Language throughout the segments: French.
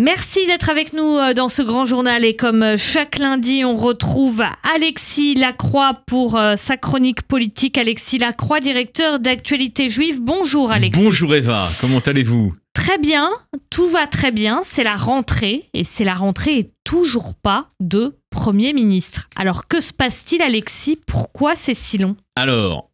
Merci d'être avec nous dans ce grand journal et comme chaque lundi, on retrouve Alexis Lacroix pour sa chronique politique. Alexis Lacroix, directeur d'Actualité Juive. Bonjour Alexis. Bonjour Eva, comment allez-vous? Très bien, tout va très bien, c'est la rentrée et c'est la rentrée et toujours pas de Premier ministre. Alors que se passe-t-il Alexis? Pourquoi c'est si long? Alors,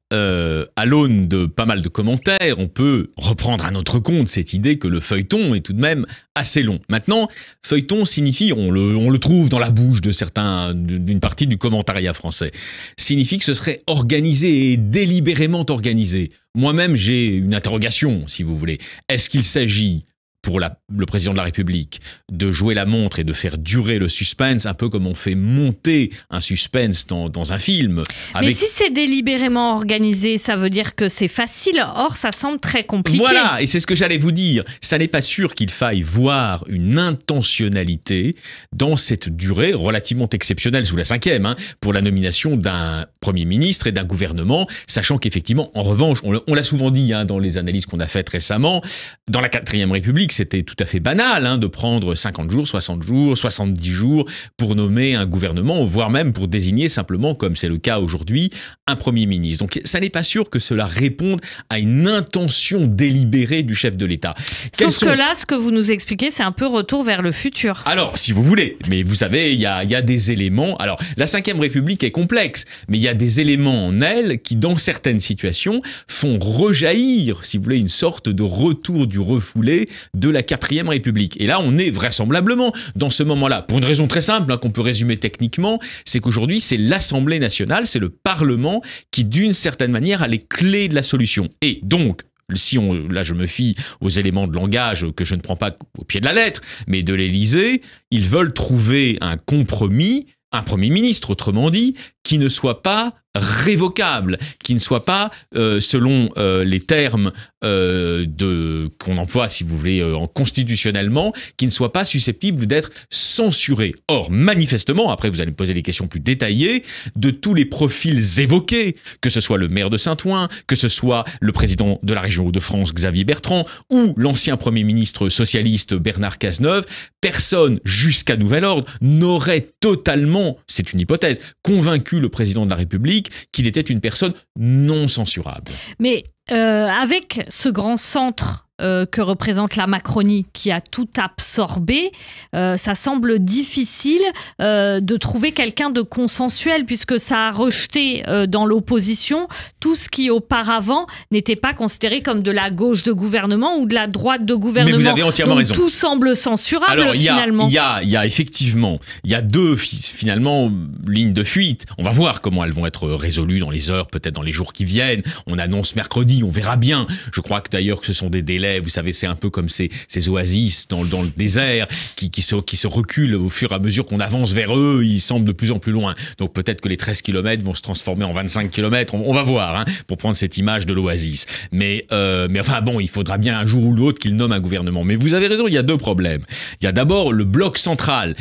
à l'aune de pas mal de commentaires, on peut reprendre à notre compte cette idée que le feuilleton est tout de même assez long. Maintenant, feuilleton signifie, on le trouve dans la bouche de certains, d'une partie du commentariat français, signifie que ce serait organisé et délibérément organisé. Moi-même, j'ai une interrogation, si vous voulez. Est-ce qu'il s'agit pour le président de la République de jouer la montre et de faire durer le suspense, un peu comme on fait monter un suspense dans un film. Mais si c'est délibérément organisé, ça veut dire que c'est facile. Or, ça semble très compliqué. Voilà, et c'est ce que j'allais vous dire. Ça n'est pas sûr qu'il faille voir une intentionnalité dans cette durée relativement exceptionnelle, sous la 5e, pour la nomination d'un Premier ministre et d'un gouvernement, sachant qu'effectivement, en revanche, on l'a souvent dit dans les analyses qu'on a faites récemment, dans la 4e République, c'était tout à fait banal de prendre 50 jours, 60 jours, 70 jours pour nommer un gouvernement, voire même pour désigner simplement, comme c'est le cas aujourd'hui, un Premier ministre. Donc ça n'est pas sûr que cela réponde à une intention délibérée du chef de l'État. Sauf que là, ce que vous nous expliquez, c'est un peu retour vers le futur. Alors, si vous voulez, mais vous savez, il y a des éléments... Alors, la 5e République est complexe, mais il y a des éléments en elle qui, dans certaines situations, font rejaillir, si vous voulez, une sorte de retour du refoulé de la 4e République. Et là, on est vraisemblablement dans ce moment-là, pour une raison très simple, qu'on peut résumer techniquement, c'est qu'aujourd'hui, c'est l'Assemblée nationale, c'est le Parlement qui, d'une certaine manière, a les clés de la solution. Et donc, là je me fie aux éléments de langage que je ne prends pas au pied de la lettre, mais de l'Élysée, ils veulent trouver un compromis, un Premier ministre, autrement dit, qui ne soit pas révocable, qui ne soit pas, selon les termes qu'on emploie, si vous voulez, constitutionnellement, qui ne soit pas susceptible d'être censuré. Or, manifestement, après vous allez me poser des questions plus détaillées, de tous les profils évoqués, que ce soit le maire de Saint-Ouen, que ce soit le président de la région Hauts-de-France, Xavier Bertrand, ou l'ancien Premier ministre socialiste Bernard Cazeneuve, personne, jusqu'à nouvel ordre, n'aurait totalement, c'est une hypothèse, convaincu le président de la République qu'il était une personne non censurable. Mais avec ce grand centre que représente la Macronie, qui a tout absorbé, ça semble difficile de trouver quelqu'un de consensuel, puisque ça a rejeté dans l'opposition tout ce qui auparavant n'était pas considéré comme de la gauche de gouvernement ou de la droite de gouvernement. Mais vous avez entièrement raison. Tout semble censurable. Alors, finalement. Il y a effectivement, il y a deux finalement lignes de fuite. On va voir comment elles vont être résolues dans les heures, peut-être dans les jours qui viennent. On annonce mercredi, on verra bien. Je crois que d'ailleurs que ce sont des délais. Vous savez, c'est un peu comme ces oasis dans le désert qui se reculent au fur et à mesure qu'on avance vers eux. Ils semblent de plus en plus loin. Donc peut-être que les 13 km vont se transformer en 25 km. On va voir, pour prendre cette image de l'oasis. Mais enfin bon, il faudra bien un jour ou l'autre qu'ils nomment un gouvernement. Mais vous avez raison, il y a deux problèmes. Il y a d'abord le bloc central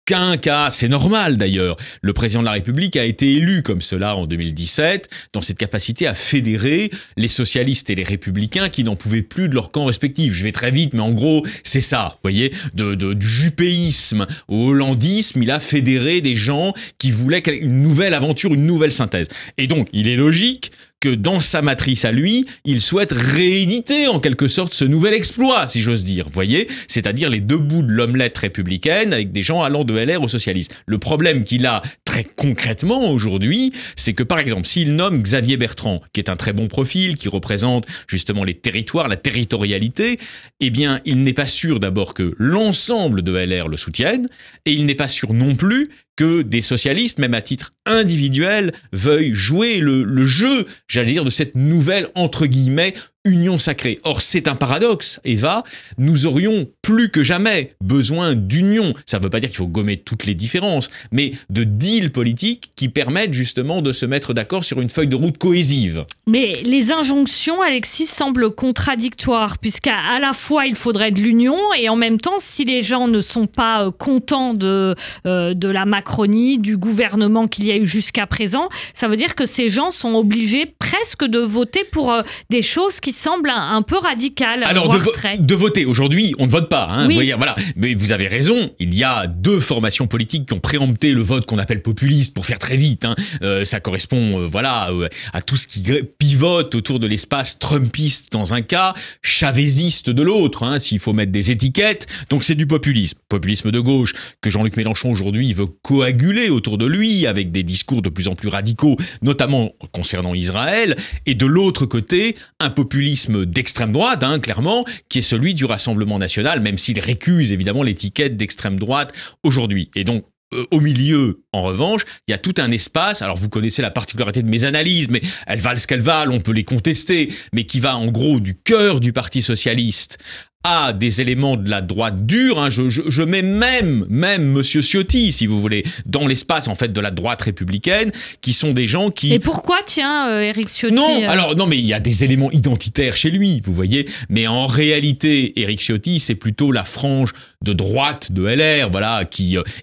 qu'un cas, c'est normal d'ailleurs. Le président de la République a été élu comme cela en 2017, dans cette capacité à fédérer les socialistes et les républicains qui n'en pouvaient plus de leur camp respectif. Je vais très vite, mais en gros, c'est ça, vous voyez, du juppéisme au hollandisme, il a fédéré des gens qui voulaient une nouvelle aventure, une nouvelle synthèse. Et donc, il est logique que dans sa matrice à lui, il souhaite rééditer en quelque sorte ce nouvel exploit, si j'ose dire, vous voyez, c'est-à-dire les deux bouts de l'omelette républicaine avec des gens allant de LR au socialisme. Le problème qu'il a très concrètement aujourd'hui, c'est que par exemple, s'il nomme Xavier Bertrand, qui est un très bon profil, qui représente justement les territoires, la territorialité, eh bien, il n'est pas sûr d'abord que l'ensemble de LR le soutienne, et il n'est pas sûr non plus que des socialistes, même à titre individuel, veuillent jouer le jeu, j'allais dire, de cette nouvelle, entre guillemets, union sacrée. Or, c'est un paradoxe, Eva, nous aurions plus que jamais besoin d'union. Ça ne veut pas dire qu'il faut gommer toutes les différences, mais de deals politiques qui permettent justement de se mettre d'accord sur une feuille de route cohésive. Mais les injonctions, Alexis, semblent contradictoires, puisqu'à la fois il faudrait de l'union, et en même temps, si les gens ne sont pas contents de la Macronie, Macronie, du gouvernement qu'il y a eu jusqu'à présent. Ça veut dire que ces gens sont obligés presque de voter pour des choses qui semblent un peu radicales. Alors, de voter. Aujourd'hui, on ne vote pas. Hein, oui. Vous voyez, voilà. Mais vous avez raison, il y a deux formations politiques qui ont préempté le vote qu'on appelle populiste, pour faire très vite. Hein. Ça correspond à tout ce qui pivote autour de l'espace trumpiste dans un cas, chavéziste de l'autre, hein, s'il faut mettre des étiquettes. Donc c'est du populisme. Populisme de gauche que Jean-Luc Mélenchon aujourd'hui veut coaguler autour de lui avec des discours de plus en plus radicaux, notamment concernant Israël. Et de l'autre côté, un populisme d'extrême droite, hein, clairement, qui est celui du Rassemblement national, même s'il récuse évidemment l'étiquette d'extrême droite aujourd'hui. Et donc, au milieu, en revanche, il y a tout un espace, alors vous connaissez la particularité de mes analyses, mais elles valent ce qu'elles valent, on peut les contester, mais qui va en gros du cœur du Parti socialiste à des éléments de la droite dure, hein, je mets même Monsieur Ciotti, si vous voulez, dans l'espace en fait de la droite républicaine, qui sont des gens qui... Et pourquoi, tiens, Éric Ciotti Non, mais il y a des éléments identitaires chez lui, vous voyez, mais en réalité, Éric Ciotti, c'est plutôt la frange de droite de LR, voilà,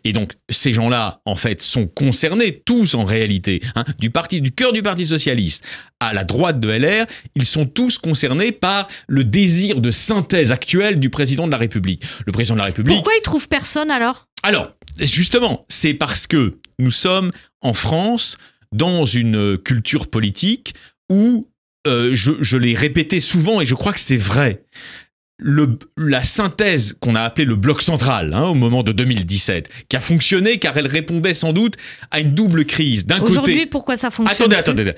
et donc ces gens-là, en fait, sont concernés tous en réalité, hein, du cœur du Parti socialiste à la droite de LR, ils sont tous concernés par le désir de synthèse actuelle du président de la République. Le président de la République... Pourquoi il trouve personne alors ? Alors, justement, c'est parce que nous sommes en France dans une culture politique où, je l'ai répété souvent et je crois que c'est vrai, la synthèse qu'on a appelée le bloc central, hein, au moment de 2017, qui a fonctionné car elle répondait sans doute à une double crise. Aujourd'hui, pourquoi ça fonctionne ? Attendez.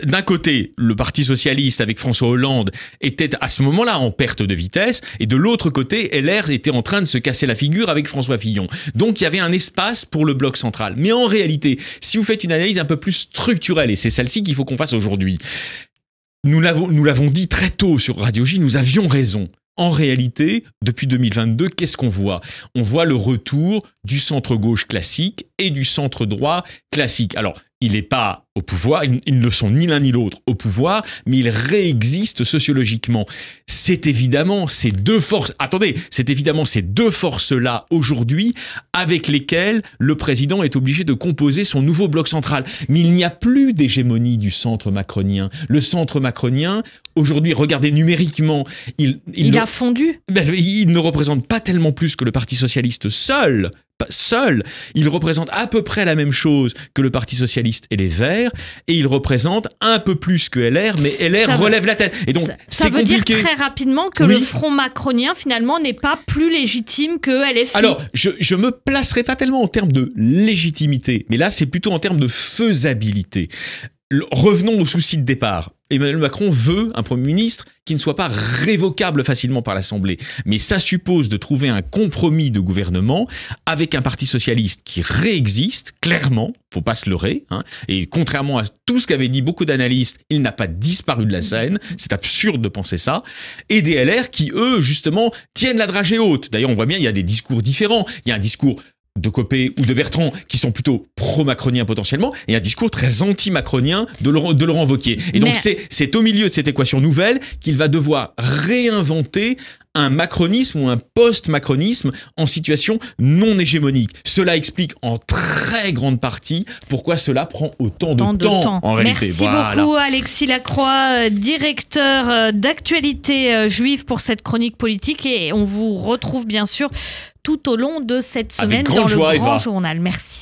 D'un côté, le Parti socialiste avec François Hollande était à ce moment-là en perte de vitesse, et de l'autre côté, LR était en train de se casser la figure avec François Fillon. Donc il y avait un espace pour le bloc central. Mais en réalité, si vous faites une analyse un peu plus structurelle, et c'est celle-ci qu'il faut qu'on fasse aujourd'hui, nous l'avons dit très tôt sur Radio J, nous avions raison. En réalité, depuis 2022, qu'est-ce qu'on voit ? On voit le retour du centre-gauche classique et du centre-droit classique. Alors, il n'est pas au pouvoir, ils ne sont ni l'un ni l'autre au pouvoir, mais ils réexistent sociologiquement. C'est évidemment ces deux forces... Attendez, c'est évidemment ces deux forces-là aujourd'hui avec lesquelles le président est obligé de composer son nouveau bloc central. Mais il n'y a plus d'hégémonie du centre macronien. Le centre macronien, aujourd'hui, regardez numériquement, il a fondu. Il ne représente pas tellement plus que le Parti socialiste seul. Il représente à peu près la même chose que le Parti socialiste et les Verts, et il représente un peu plus que LR, mais LR relève la tête. Et donc, ça veut dire très rapidement que le front macronien, finalement, n'est pas plus légitime que LFI. Alors, je me placerai pas tellement en termes de légitimité, mais là, c'est plutôt en termes de faisabilité. Revenons au souci de départ. Emmanuel Macron veut un Premier ministre qui ne soit pas révocable facilement par l'Assemblée. Mais ça suppose de trouver un compromis de gouvernement avec un Parti socialiste qui réexiste, clairement, faut pas se leurrer. Hein, et contrairement à tout ce qu'avaient dit beaucoup d'analystes, il n'a pas disparu de la scène. C'est absurde de penser ça. Et des LR qui, eux, justement, tiennent la dragée haute. D'ailleurs, on voit bien, il y a des discours différents. Il y a un discours de Copé ou de Bertrand qui sont plutôt pro-macroniens potentiellement, et un discours très anti-macronien de Laurent Wauquiez. Et donc c'est au milieu de cette équation nouvelle qu'il va devoir réinventer un macronisme ou un post-macronisme en situation non hégémonique. Cela explique en très grande partie pourquoi cela prend autant de temps en réalité. Merci beaucoup Alexis Lacroix, directeur d'actualité juive pour cette chronique politique, et on vous retrouve bien sûr tout au long de cette semaine dans le Grand Journal. Merci.